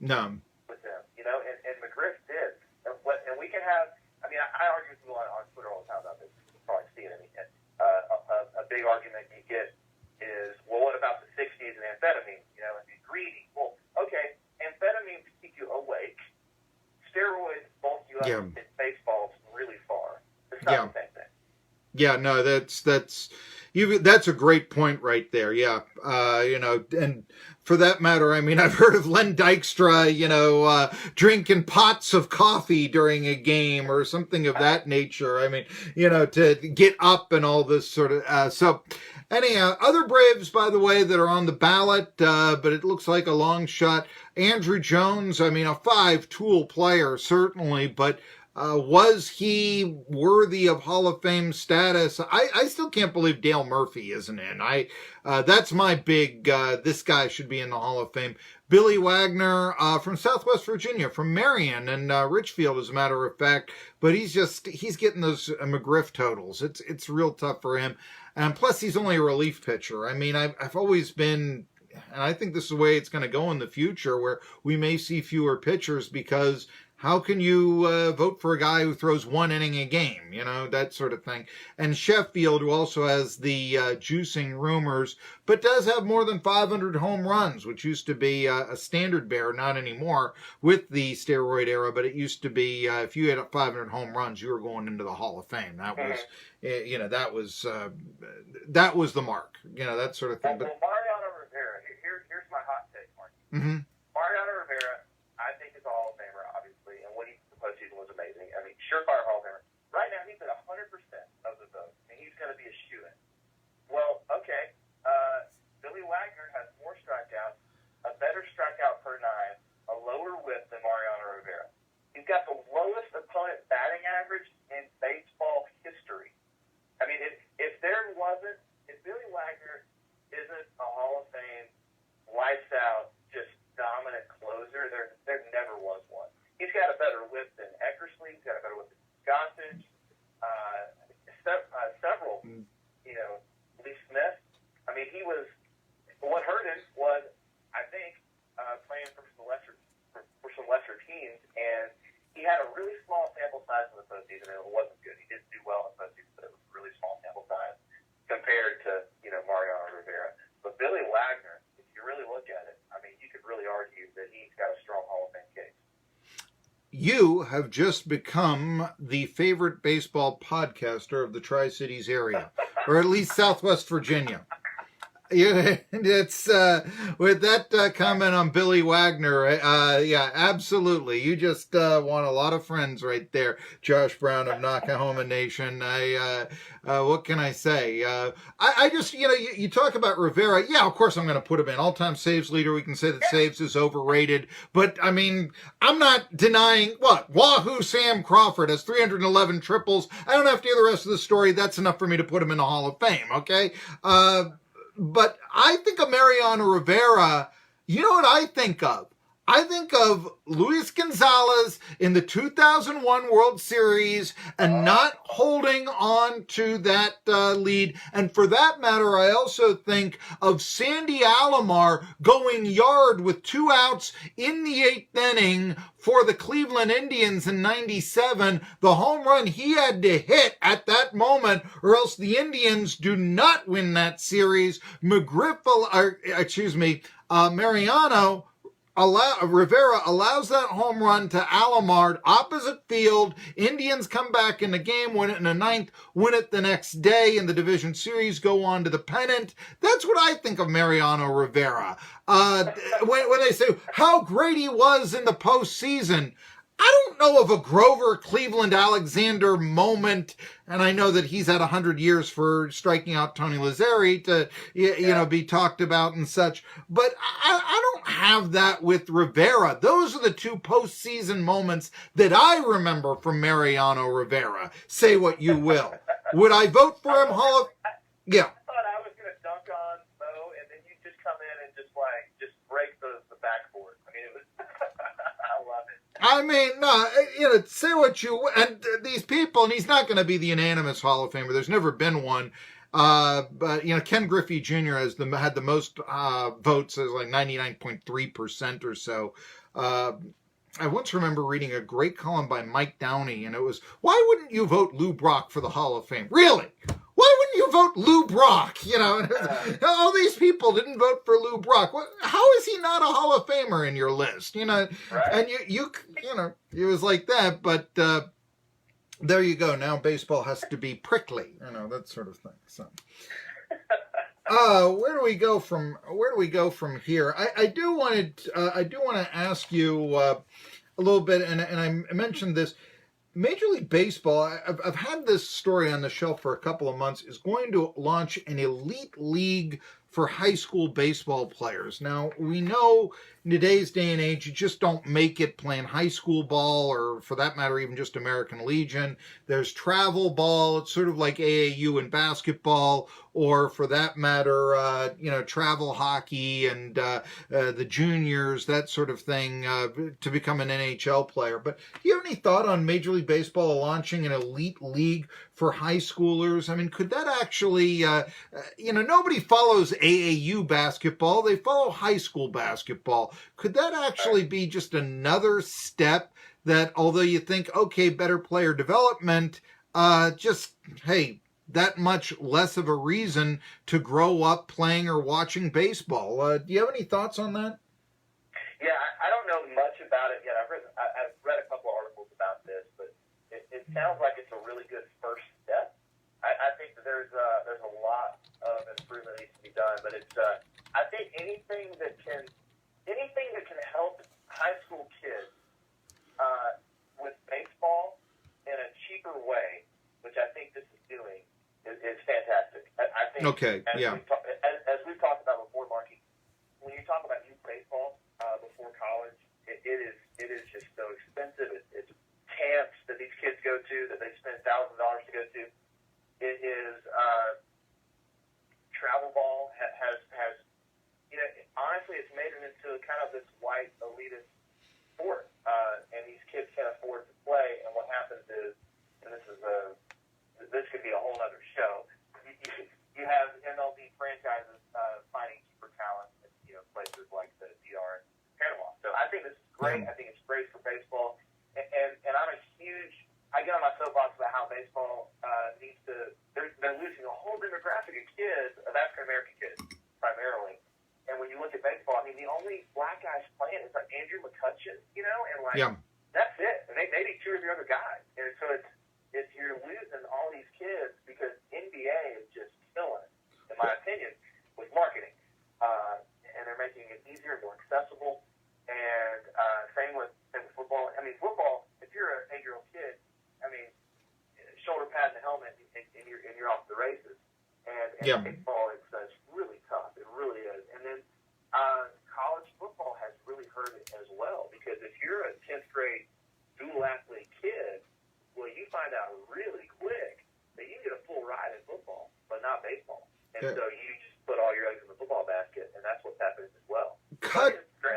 No. with them, and McGriff did. And we can have, I argue with people on Twitter all the time about this. You probably see it. A big argument you get is, well, what about the 60s and amphetamine, and be greedy? Well, okay, amphetamines keep you awake. Steroids bulk you up in baseball really far. It's not the same thing. Yeah, no, that's a great point right there. Yeah, and for that matter, I've heard of Len Dykstra, drinking pots of coffee during a game or something of that nature. To get up and all this sort of. So, anyhow, other Braves, by the way, that are on the ballot, but it looks like a long shot. Andrew Jones, a 5-tool player certainly, but. Was he worthy of Hall of Fame status? I still can't believe Dale Murphy isn't in. That's my big, this guy should be in the Hall of Fame. Billy Wagner, from Southwest Virginia, from Marion and, Richfield, as a matter of fact, but he's getting those McGriff totals. It's real tough for him. And plus he's only a relief pitcher. I've always been, and I think this is the way it's going to go in the future, where we may see fewer pitchers because how can you vote for a guy who throws 1 inning a game? That sort of thing. And Sheffield, who also has the juicing rumors, but does have more than 500 home runs, which used to be a standard bearer, not anymore with the steroid era, but it used to be if you had 500 home runs, you were going into the Hall of Fame. That was, that was the mark, that sort of thing. Well, Mariano Rivera, here's my hot take, Marky. Mm-hmm. Mariano Rivera, I think is a Hall of Famer, obviously, and what he did in the postseason was amazing. Surefire Hall of Famer. Right now, he's at 100% of the vote, and he's going to be a shoo-in. Well, okay, Billy Wagner has more strikeouts, a better strikeout per 9, a lower whip than Mariano Rivera. He's got the lowest opponent batting average in baseball history. If Billy Wagner isn't a Hall of Fame, lights out, just dominant closer, there never was one. He's got a better whip than Eckersley. He's got a better whip than Gossage. Several, Lee Smith. What hurt him was, I think, playing for some lesser teams, and he had a really small sample size in the postseason, and it wasn't good. He didn't do well in the postseason, but it was a really small sample size compared to, Mariano Rivera. But Billy Wagner, if you really look at it, you could really argue that he's got a strong Hall of Fame case. You have just become the favorite baseball podcaster of the Tri-Cities area, or at least Southwest Virginia. It's with that comment on Billy Wagner. Yeah, absolutely. You just want a lot of friends right there, Josh Brown of Knockahoma Nation. What can I say? I just, you talk about Rivera. Yeah, of course I'm going to put him in. All-time saves leader. We can say that saves is overrated. But, I'm not denying, Wahoo Sam Crawford has 311 triples. I don't have to hear the rest of the story. That's enough for me to put him in the Hall of Fame, okay? But I think of Mariano Rivera, you know what I think of? I think of Luis Gonzalez in the 2001 World Series and not holding on to that lead. And for that matter, I also think of Sandy Alomar going yard with 2 outs in the 8th inning for the Cleveland Indians in 97. The home run he had to hit at that moment, or else the Indians do not win that series. Mariano Rivera allows that home run to Alomar, opposite field. Indians come back in the game, win it in the 9th, win it the next day in the division series, go on to the pennant. That's what I think of Mariano Rivera. When they say how great he was in the postseason, I don't know of a Grover Cleveland Alexander moment, and I know that he's had 100 years for striking out Tony Lazzari to, be talked about and such, but I don't have that with Rivera. Those are the 2 postseason moments that I remember from Mariano Rivera. Say what you will. Would I vote for him? Yeah. I thought I was going to dunk on Mo, and then you just come in and just break the backboard. It was, I love it. No, say what you, and these people, and he's not going to be the unanimous Hall of Famer. There's never been one. But Ken Griffey Jr. had the most votes, as like 99.3% or so. I once remember reading a great column by Mike Downey, and it was, "Why wouldn't you vote Lou Brock for the Hall of Fame?" Really? Why wouldn't you vote Lou Brock? All these people didn't vote for Lou Brock. How is he not a Hall of Famer in your list? Right. And it was like that. But there you go. Now baseball has to be prickly, that sort of thing. So. Where do we go from here? I do want to ask you a little bit, and I mentioned this. Major League Baseball, I've had this story on the shelf for a couple of months, is going to launch an elite league for high school baseball players. Now, we know in today's day and age, you just don't make it playing high school ball, or for that matter, even just American Legion. There's travel ball. It's sort of like AAU in basketball, or for that matter, travel hockey and the juniors, that sort of thing, to become an NHL player. But do you have any thought on Major League Baseball launching an elite league for high schoolers? I mean, could that actually, nobody follows AAU basketball. They follow high school basketball. Could that actually be just another step that, although you think, okay, better player development, that much less of a reason to grow up playing or watching baseball? Do you have any thoughts on that? Yeah, I don't know much about it yet. I've read a couple of articles about this, but it sounds like it's a really good first step. I think that there's a lot of improvement that needs to be done, but it's I think anything that can help high school kids with baseball in a cheaper way, which I think this is doing, is fantastic. I think. Okay. As we've talked about before, Marky, when you talk about youth baseball before college, it is just so expensive. It's camps that these kids go to that they spend $1,000 to go to. It is travel ball has honestly, it's made it into kind of this white elitist sport, and these kids can't afford to play. And what happens is, and this could be a whole other show. You have MLB franchises finding cheaper talent in places like the DR and Panama. So I think this is great. I think it's great for baseball, and I'm a huge. I get on my soapbox about how baseball needs to. They're losing a whole demographic of kids, of African American kids primarily. And when you look at baseball, I mean, the only black guys playing is like Andrew McCutcheon, that's it. And maybe two or three other guys. And so it's you're losing all these kids because NBA is just killing it, in my opinion, with marketing. And they're making it easier, more accessible. And same with football. I mean, football, if you're an 8-year-old kid, I mean, shoulder pad and a helmet, and you're off the races. And baseball, it's really tough. It really is. And then college football has really hurt it as well, because if you're a 10th grade dual athlete kid, well, you find out really quick that you get a full ride in football, but not baseball. And so you just put all your eggs in the football basket, and that's what's happening as well. I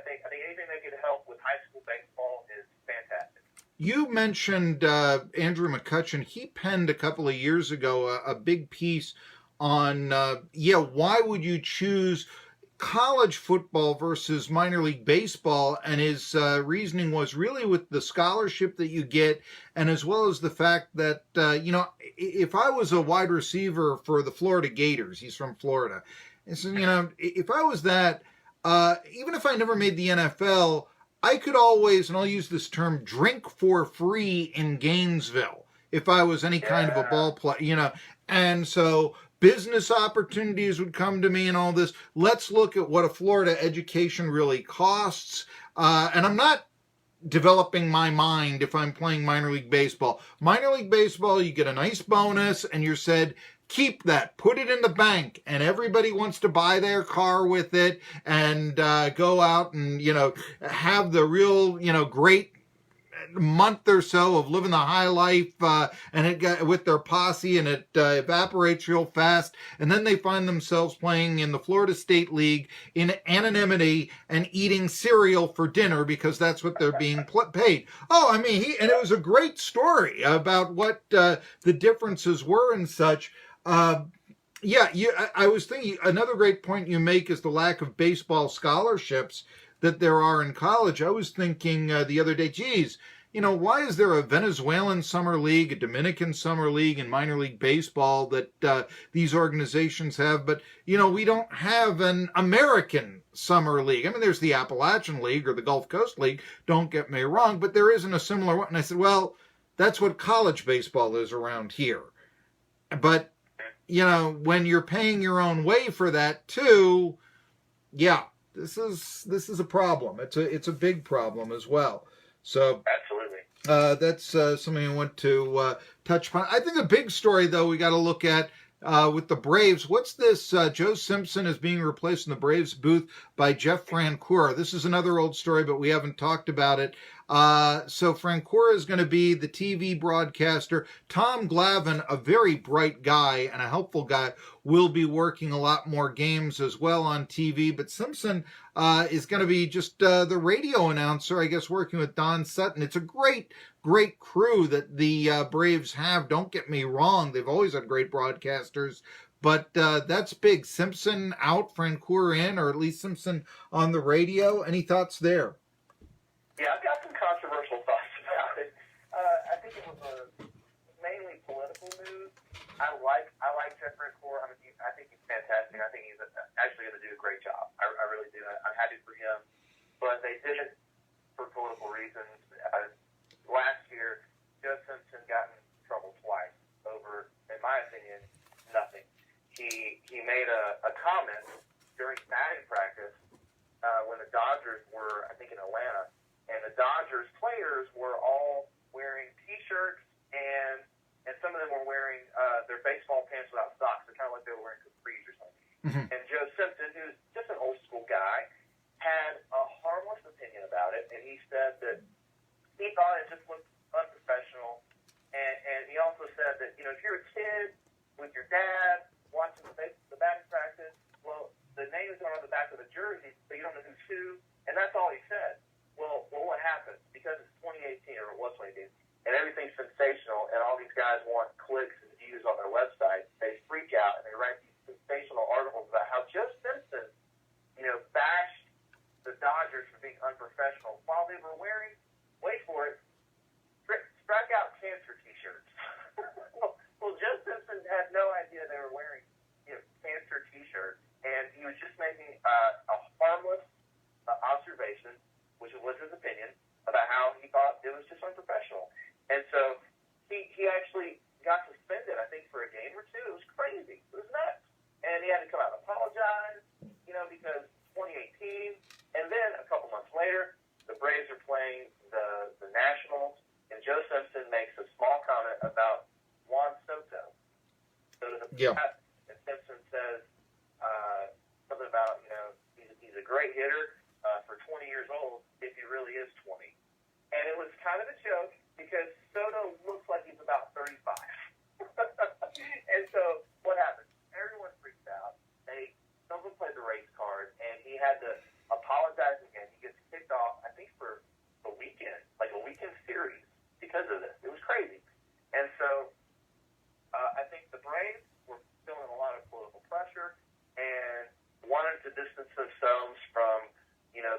think anything that could help with high school baseball is fantastic. You mentioned Andrew McCutcheon. He penned a couple of years ago a big piece on, why would you choose college football versus minor league baseball? And his reasoning was really with the scholarship that you get, and as well as the fact that, if I was a wide receiver for the Florida Gators, he's from Florida, and so, if I was that, even if I never made the NFL, I could always, and I'll use this term, drink for free in Gainesville if I was any kind of a ball player, and so business opportunities would come to me and all this. Let's look at what a Florida education really costs. And I'm not developing my mind if I'm playing minor league baseball. Minor league baseball, you get a nice bonus and you're said, keep that, put it in the bank, and everybody wants to buy their car with it and go out and, have the real, great month or so of living the high life, and it got with their posse, and it evaporates real fast, and then they find themselves playing in the Florida State League in anonymity and eating cereal for dinner because that's what they're being paid. And it was a great story about what the differences were and such. Yeah, I was thinking another great point you make is the lack of baseball scholarships that there are in college. I was thinking the other day, geez, why is there a Venezuelan summer league, a Dominican summer league, and minor league baseball that these organizations have, but we don't have an American summer league. I mean, there's the Appalachian League or the Gulf Coast League. Don't get me wrong, but there isn't a similar one. And I said, well, that's what college baseball is around here. But when you're paying your own way for that too, yeah, this is a problem. It's a big problem as well. So Absolutely. that's something I want to touch upon. I think the big story though we got to look at with the Braves. What's this? Joe Simpson is being replaced in the Braves booth by Jeff Francoeur. This is another old story, but we haven't talked about it. So Francoeur is going to be the TV broadcaster. Tom Glavine, a very bright guy and a helpful guy, will be working a lot more games as well on TV. But Simpson is going to be just the radio announcer, I guess, working with Don Sutton. It's a great crew that the Braves have. Don't get me wrong. They've always had great broadcasters. But that's big. Simpson out, Francoeur in, or at least Simpson on the radio. Any thoughts there? Yeah, I've got some controversial thoughts about it. I think it was mainly political news. I like Jeff Francoeur. I think he's fantastic. I think he's actually going to do a great job. I really do. I'm happy for him. But they did it for political reasons. Last year, Joe Simpson got in trouble twice over, in my opinion, nothing. He made a comment during batting practice when the Dodgers were, I think, in Atlanta. And the Dodgers players were all wearing T-shirts, and some of them were wearing their baseball pants without socks. They're kind of like they were wearing capris or something. Mm-hmm. And Joe Simpson, who's just an old school guy, had a harmless opinion about it, and he said that he thought it just looked unprofessional. And he also said that, if you're a kid with your dad watching the batting practice, well, the names are on the back of the jersey, so you don't know who's who, and that's all he said. Well, what happened? Because it's 2018, or it was 2018, and everything's sensational, and all these guys want clicks and views on their website, they freak out, and they write these sensational articles about how Joe Simpson, bashed the Dodgers for being unprofessional while they were wearing, wait for it, strike out cancer T-shirts. well, Joe Simpson had no idea they were wearing, cancer T-shirts, and he was just making a harmless observation, which was his opinion, about how he thought it was just unprofessional. And so he actually got suspended, I think, for a game or two. It was crazy. It was nuts. And he had to come out and apologize, because 2018. And then a couple months later, the Braves are playing the Nationals, and Joe Simpson makes a small comment about Juan Soto. And Simpson says something about, he's a great hitter for 20 years old, if he really is 20. And it was kind of a joke because Soto looks like he's about 35. And so what happened? Everyone freaked out. Someone played the race card, and he had to apologize again. He gets kicked off, I think, for a weekend, like a weekend series because of this. It was crazy. And so I think the Braves were feeling a lot of political pressure and wanted to distance themselves from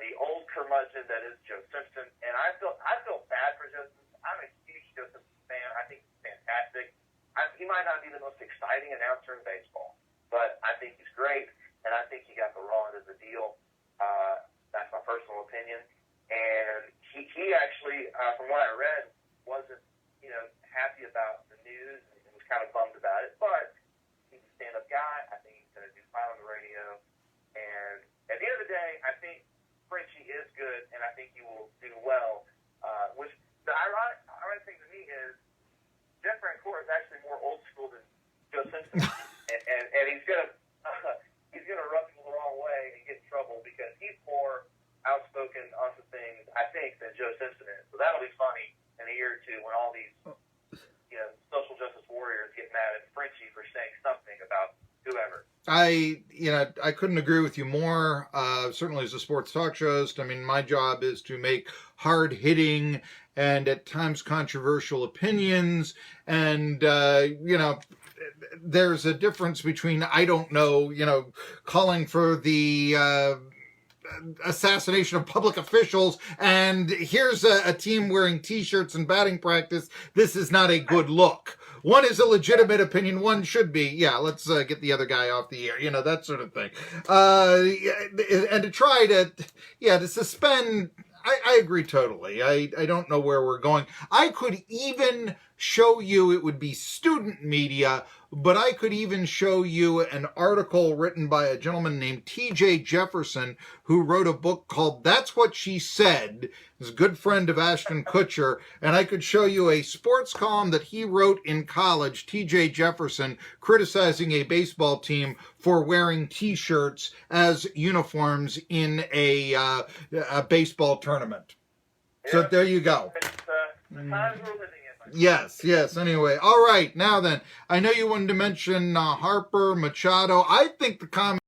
the old curmudgeon that is Joe Simpson. And I feel bad for Joe Simpson. I'm a huge Joe Simpson fan. I think he's fantastic. He might not be the most exciting announcer in baseball, but I think he's great, and I think he got the raw end of the deal. That's my personal opinion. And he actually, from what I read, wasn't happy about the news and was kind of bummed about it. But he's a stand-up guy. I think he's going to do fine on the radio. And at the end of the day, I think Frenchie is good, and I think he will do well. Which the ironic thing to me is Jeff Francoeur is actually more old school than Joe Simpson, and he's gonna rub people the wrong way and get in trouble because he's more outspoken on some things, I think, than Joe Simpson is. So that'll be funny in a year or two when all these social justice warriors get mad at Frenchie for saying something about whoever. I couldn't agree with you more. Certainly as a sports talk show host, my job is to make hard-hitting and at times controversial opinions. And, there's a difference between, I don't know, calling for the assassination of public officials, and here's a team wearing T-shirts and batting practice. This is not a good look. One is a legitimate opinion. One should be, let's get the other guy off the air, that sort of thing. And to try to suspend, I agree totally. I don't know where we're going. I could even show you, it would be student media, but I could even show you an article written by a gentleman named T.J. Jefferson, who wrote a book called That's What She Said. He's a good friend of Ashton Kutcher, and I could show you a sports column that he wrote in college, T.J. Jefferson, criticizing a baseball team for wearing T-shirts as uniforms in a baseball tournament. Yeah. So there you go. It's the times we're living in. Yes. Anyway, all right. Now then, I know you wanted to mention Harper, Machado. I think the comment